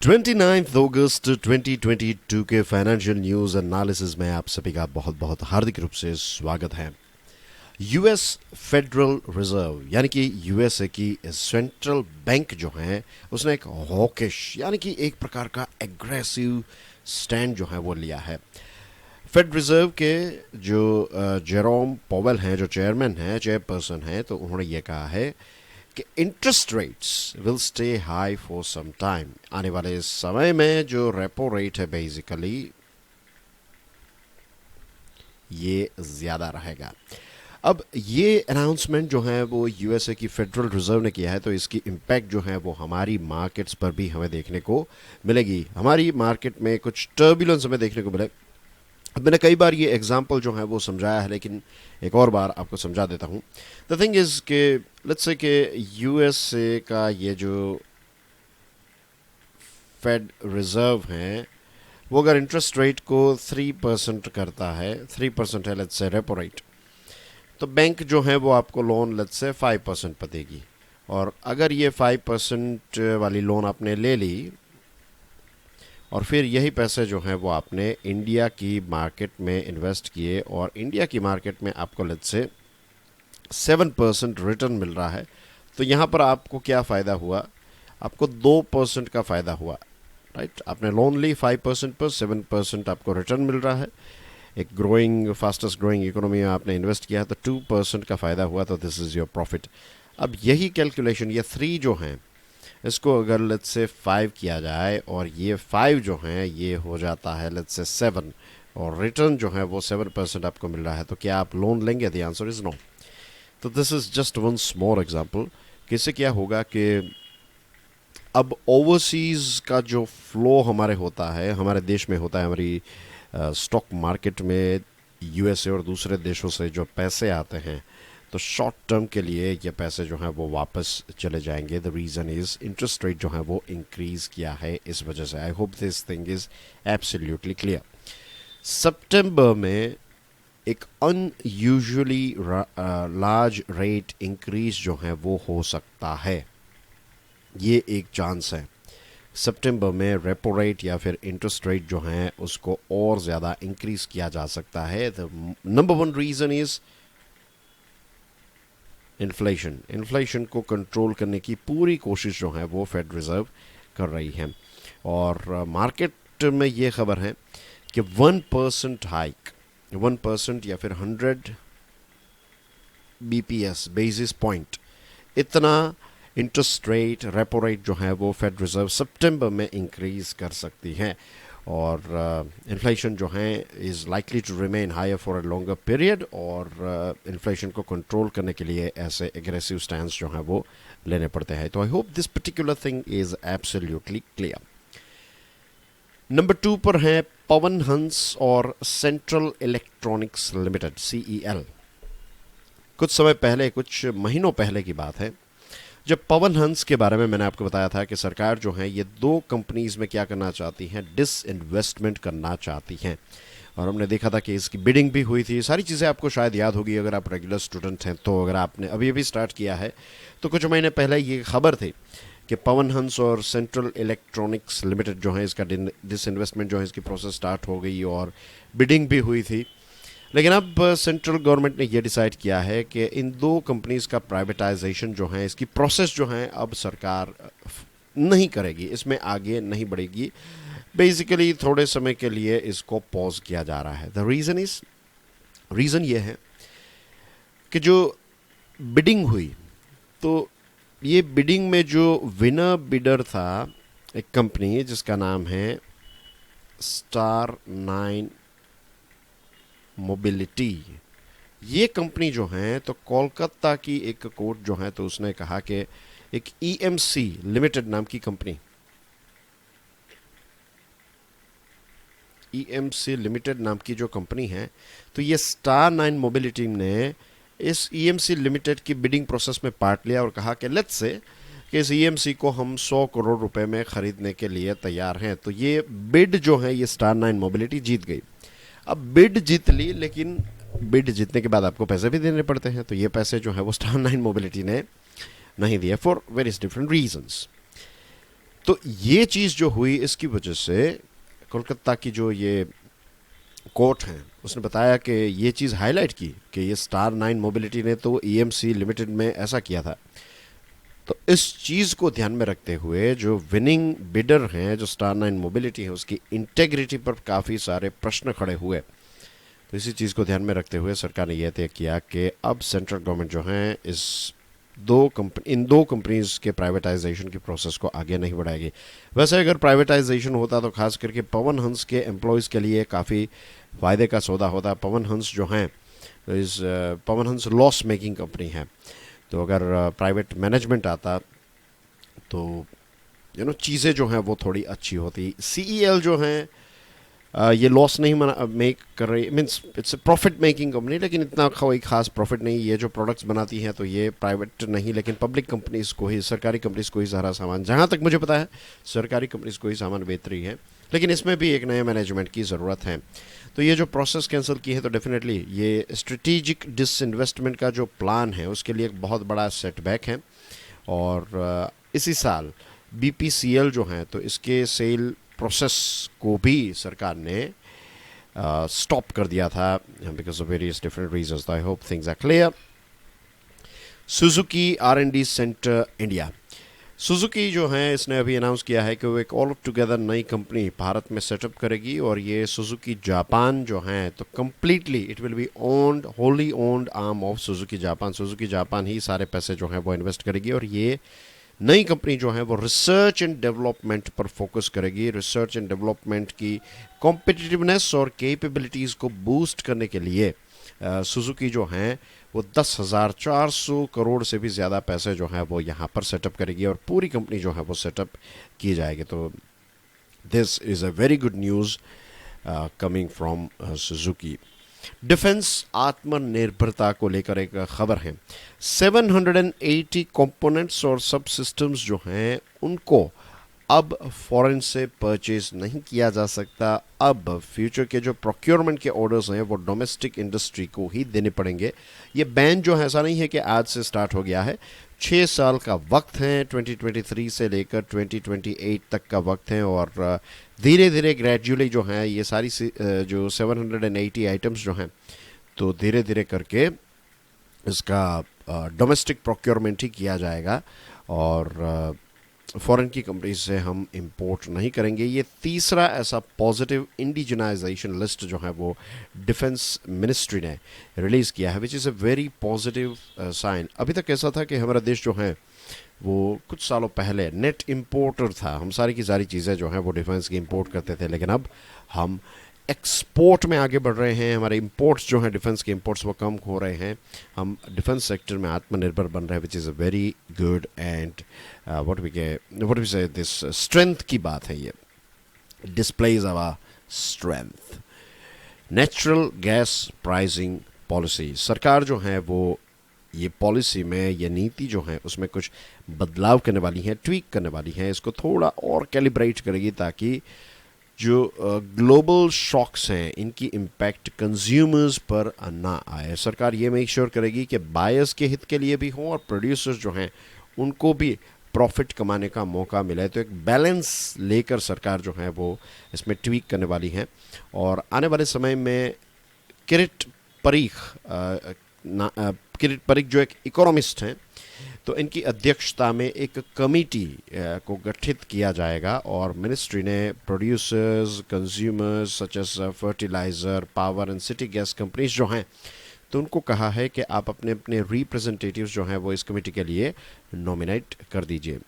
29 अगस्त 2022 के financial news analysis में आप सभी का बहुत बहुत हार्दिक रूप से स्वागत है। यूएस फेडरल रिजर्व यानी कि यूएसए की सेंट्रल बैंक जो है उसने एक हॉकिश यानी कि एक प्रकार का एग्रेसिव स्टैंड जो है वो लिया है। फेड रिजर्व के जो जेरोम पॉवेल हैं, जो चेयरपर्सन हैं, तो उन्होंने ये कहा है कि interest rates will stay high for some time. आने वाले समय में जो रेपो रेट है बेसिकली ये ज़्यादा रहेगा। अब ये अनाउंसमेंट जो है वो यूएसए की फेडरल रिजर्व ने किया है, तो इसकी इम्पैक्ट जो है वो हमारी मार्केट्स पर भी हमें देखने को मिलेगी। हमारी मार्केट में कुछ टर्बुलेंस हमें देखने को मिले। अब मैंने कई बार ये एग्जांपल जो है वो समझाया है, लेकिन एक और बार आपको समझा देता हूँ। द थिंग इज़ के लेट्स से कि यूएसए का ये जो फेड रिजर्व है वो अगर इंटरेस्ट रेट को 3% करता है, 3% है लेट्स से रेपो रेट, तो बैंक जो है वो आपको लोन लेट्स से 5% पर देगी। और अगर ये 5% वाली लोन आपने ले ली और फिर यही पैसे जो हैं वो आपने इंडिया की मार्केट में इन्वेस्ट किए और इंडिया की मार्केट में आपको लेट्स से 7% रिटर्न मिल रहा है, तो यहाँ पर आपको क्या फ़ायदा हुआ? आपको 2% का फ़ायदा हुआ, राइट? आपने लोन ली 5% पर, 7% आपको रिटर्न मिल रहा है। एक फास्टेस्ट ग्रोइंग इकोनॉमी में आपने इन्वेस्ट किया है, तो 2% का फ़ायदा हुआ, तो दिस इज़ योर प्रॉफिट। अब यही कैलकुलेशन, ये 3 जो हैं, इसको अगर लेट्स से 5 किया जाए और ये 5 जो हैं ये हो जाता है लेट्स से 7 और रिटर्न जो है वो 7% आपको मिल रहा है, तो क्या आप लोन लेंगे? The answer is no. तो this is just one small example. किससे क्या होगा कि अब ओवरसीज़ का जो फ्लो हमारे होता है, हमारे देश में होता है, हमारी स्टॉक मार्केट में यूएसए और दूसरे देशों से जो पैसे आते हैं, तो शॉर्ट टर्म के लिए ये पैसे जो हैं वो वापस चले जाएंगे। The reason is interest rate जो है वो इंक्रीज़ किया है इस वजह से। I hope this thing is absolutely clear. सितंबर में एक अनयूजुअली लार्ज रेट इंक्रीज जो है वो हो सकता है, ये एक चांस है। सितंबर में रेपो रेट या फिर इंटरेस्ट रेट जो है उसको और ज़्यादा इंक्रीज किया जा सकता है। The number one reason is inflation को कंट्रोल करने की पूरी कोशिश जो है वो फेड रिज़र्व कर रही है। और मार्केट में ये खबर है कि 1% हाइक, 1% या फिर 100 बीपीएस बेसिस पॉइंट, इतना इंटरेस्ट रेट रेपो रेट जो है वो फेड रिज़र्व सितंबर में इंक्रीज़ कर सकती है। और इन्फ्लेशन जो है is likely to remain higher for a longer period, और इन्फ्लेशन को कंट्रोल करने के लिए ऐसे एग्रेसिव स्टैंड्स जो हैं वो लेने पड़ते हैं। तो आई hope this particular thing is absolutely clear. Number 2 पर है पवन हंस और सेंट्रल इलेक्ट्रॉनिक्स लिमिटेड, CEL। कुछ समय पहले, कुछ महीनों पहले की बात है, जब पवन हंस के बारे में मैंने आपको बताया था कि सरकार जो है ये 2 कंपनीज में क्या करना चाहती हैं, डिसइन्वेस्टमेंट करना चाहती हैं। और हमने देखा था कि इसकी बिडिंग भी हुई थी। सारी चीज़ें आपको शायद याद होगी अगर आप रेगुलर स्टूडेंट हैं। तो अगर आपने अभी अभी स्टार्ट किया है तो कुछ महीने पहले ये खबर थी कि पवन हंस और सेंट्रल इलेक्ट्रॉनिक्स लिमिटेड जो है इसका डिसइन्वेस्टमेंट जो है इसकी प्रोसेस स्टार्ट हो गई और बिडिंग भी हुई थी। लेकिन अब सेंट्रल गवर्नमेंट ने यह डिसाइड किया है कि इन 2 कंपनीज का प्राइवेटाइजेशन जो है, इसकी प्रोसेस जो है अब सरकार नहीं करेगी, इसमें आगे नहीं बढ़ेगी। बेसिकली थोड़े समय के लिए इसको पॉज किया जा रहा है। द रीज़न ये है कि जो बिडिंग हुई, तो ये बिडिंग में जो विनर बिडर था, एक कंपनी जिसका नाम है स्टार 9 मोबिलिटी, ये कंपनी जो है तो कोलकाता की एक कोर्ट जो है तो उसने कहा कि एक EMC लिमिटेड नाम की कंपनी, EMC लिमिटेड नाम की जो कंपनी है, तो ये स्टार 9 मोबिलिटी ने इस EMC लिमिटेड की बिडिंग प्रोसेस में पार्ट लिया और कहा कि लेट्स से कि इस EMC को हम 100 करोड़ रुपए में खरीदने के लिए तैयार हैं। तो ये बिड जो है ये स्टार 9 मोबिलिटी जीत गई। अब बिड जीत ली, लेकिन बिड जीतने के बाद आपको पैसे भी देने पड़ते हैं, तो ये पैसे जो है वो स्टार 9 मोबिलिटी ने नहीं दिए फॉर वेरियस डिफरेंट रीजंस। तो ये चीज़ जो हुई इसकी वजह से कोलकाता की जो ये कोर्ट हैं उसने बताया कि ये चीज़ हाईलाइट की कि ये स्टार 9 मोबिलिटी ने तो ईएमसी लिमिटेड में ऐसा किया था। तो इस चीज़ को ध्यान में रखते हुए जो विनिंग बिडर हैं, जो स्टार 9 मोबिलिटी है, उसकी इंटेग्रिटी पर काफ़ी सारे प्रश्न खड़े हुए। तो इसी चीज़ को ध्यान में रखते हुए सरकार ने यह तय किया कि अब सेंट्रल गवर्नमेंट जो है इन दो कंपनीज के प्राइवेटाइजेशन की प्रोसेस को आगे नहीं बढ़ाएगी। वैसे अगर प्राइवेटाइजेशन होता तो खास करके पवन हंस के एम्प्लॉयज़ के लिए काफ़ी फ़ायदे का सौदा होता। पवन हंस जो हैं Pawan Hans loss making company है, तो अगर प्राइवेट मैनेजमेंट आता तो चीज़ें जो हैं वो थोड़ी अच्छी होती। सीईएल जो हैं ये लॉस नहीं मेक कर रही, means it's a profit making company, लेकिन इतना कोई खास प्रॉफिट नहीं। ये जो प्रोडक्ट्स बनाती हैं तो ये प्राइवेट नहीं लेकिन पब्लिक कंपनीज़ को ही, सरकारी कंपनीज़ को ही सारा सामान, जहाँ तक मुझे पता है सरकारी कंपनीज़ को ही सामान बेच रही है। लेकिन इसमें भी एक नए मैनेजमेंट की ज़रूरत है। तो ये जो प्रोसेस कैंसिल की है तो डेफिनेटली ये स्ट्रेटेजिक डिसइन्वेस्टमेंट का जो प्लान है उसके लिए एक बहुत बड़ा सेटबैक है। और इसी साल बीपीसीएल जो हैं तो इसके सेल प्रोसेस को भी सरकार ने स्टॉप कर दिया था because of various different reasons. I hope things are clear. Suzuki R&D centre India, Suzuki जो है इसने अभी अनाउंस किया है कि वो एक ऑल टुगेदर नई कंपनी भारत में सेटअप करेगी। और ये सुजुकी जापान जो है तो completely it will be owned, wholly owned arm of Suzuki Japan. Suzuki Japan ही सारे पैसे जो हैं वो इन्वेस्ट करेगी। और ये नई कंपनी जो है वो रिसर्च एंड डेवलपमेंट पर फोकस करेगी। रिसर्च एंड डेवलपमेंट की कॉम्पिटिटिवनेस और कैपेबिलिटीज़ को बूस्ट करने के लिए सुजुकी जो हैं वो 10,400 करोड़ से भी ज़्यादा पैसे जो हैं वो यहाँ पर सेटअप करेगी और पूरी कंपनी जो है वो सेटअप की जाएगी। तो this is a very good news coming from Suzuki. Defence आत्मनिर्भरता को लेकर एक खबर है। 780 कंपोनेंट्स और सब सिस्टम्स जो हैं उनको अब फॉरेन से परचेज नहीं किया जा सकता। अब फ्यूचर के जो प्रोक्योरमेंट के ऑर्डर्स हैं वो डोमेस्टिक इंडस्ट्री को ही देने पड़ेंगे। ये बैन जो है ऐसा नहीं है कि आज से स्टार्ट हो गया है, 6 साल का वक्त है, 2023 से लेकर 2028 तक का वक्त है। और धीरे धीरे ग्रेजुअली जो है ये सारी जो 780 आइटम्स जो हैं तो धीरे धीरे करके इसका डोमेस्टिक प्रोक्योरमेंट ही किया जाएगा और फॉरेन की कंपनी से हम इंपोर्ट नहीं करेंगे। ये तीसरा ऐसा पॉजिटिव इंडिजनाइजेशन लिस्ट जो है वो डिफेंस मिनिस्ट्री ने रिलीज़ किया है, which is a very positive sign. अभी तक ऐसा था कि हमारा देश जो है वो कुछ सालों पहले नेट इंपोर्टर था, हम सारी की सारी चीज़ें जो हैं वो डिफेंस की इंपोर्ट करते थे, लेकिन अब हम एक्सपोर्ट में आगे बढ़ रहे हैं। हमारे इंपोर्ट्स जो हैं डिफेंस के इंपोर्ट्स वो कम हो रहे हैं, हम डिफेंस सेक्टर में आत्मनिर्भर बन रहे हैं, which is a very good and what we say this strength की बात है। ये displays our strength. Natural gas pricing policy, सरकार जो है वो ये पॉलिसी में, ये नीति जो है उसमें कुछ बदलाव करने वाली है, ट्वीक करने वाली है, इसको थोड़ा और कैलिब्रेट करेगी ताकि जो ग्लोबल शॉक्स हैं इनकी इम्पैक्ट कंज्यूमर्स पर ना आए। सरकार ये मेक श्योर करेगी कि बायर्स के हित के लिए भी हो और प्रोड्यूसर्स जो हैं उनको भी प्रॉफिट कमाने का मौका मिले। तो एक बैलेंस लेकर सरकार जो है वो इसमें ट्वीक करने वाली है। और आने वाले समय में किरीट परीख जो एक इकोनॉमिस्ट हैं तो इनकी अध्यक्षता में एक कमेटी को गठित किया जाएगा और मिनिस्ट्री ने producers, consumers such as fertiliser, power and city gas companies जो हैं तो उनको कहा है कि आप अपने अपने रिप्रेजेंटेटिव्स जो हैं वो इस कमेटी के लिए नॉमिनेट कर दीजिए।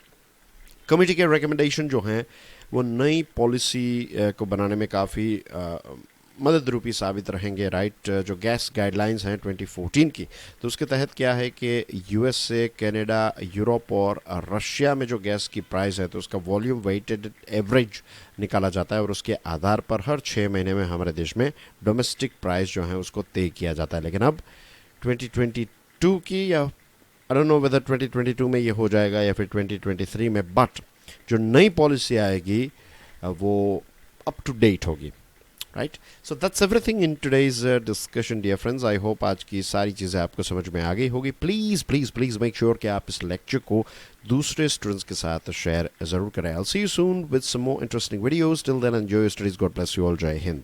कमेटी के रिकमेंडेशन जो हैं वो नई पॉलिसी को बनाने में काफ़ी मदद रूपी साबित रहेंगे। राइट, जो गैस गाइडलाइंस हैं 2014 की, तो उसके तहत क्या है कि यूएसए, कनाडा, यूरोप और रशिया में जो गैस की प्राइस है तो उसका वॉल्यूम वेटेड एवरेज निकाला जाता है और उसके आधार पर हर 6 महीने में हमारे देश में डोमेस्टिक प्राइस जो है उसको तय किया जाता है। लेकिन अब 2022 की, या आई डोंट नो वेदर 2022 में ये हो जाएगा या फिर 2023 में, बट जो नई पॉलिसी आएगी वो अप टू डेट होगी। Right. So that's everything in today's discussion dear friends. I hope आज की सारी चीज़ें आपको समझ में आ गई होगी. Please please please make sure कि आप इस लेक्चर को दूसरे स्टूडेंट्स के साथ शेयर ज़रूर करें. I will see you soon with some more interesting videos. Till then enjoy your studies. God bless you all. जय हिंद.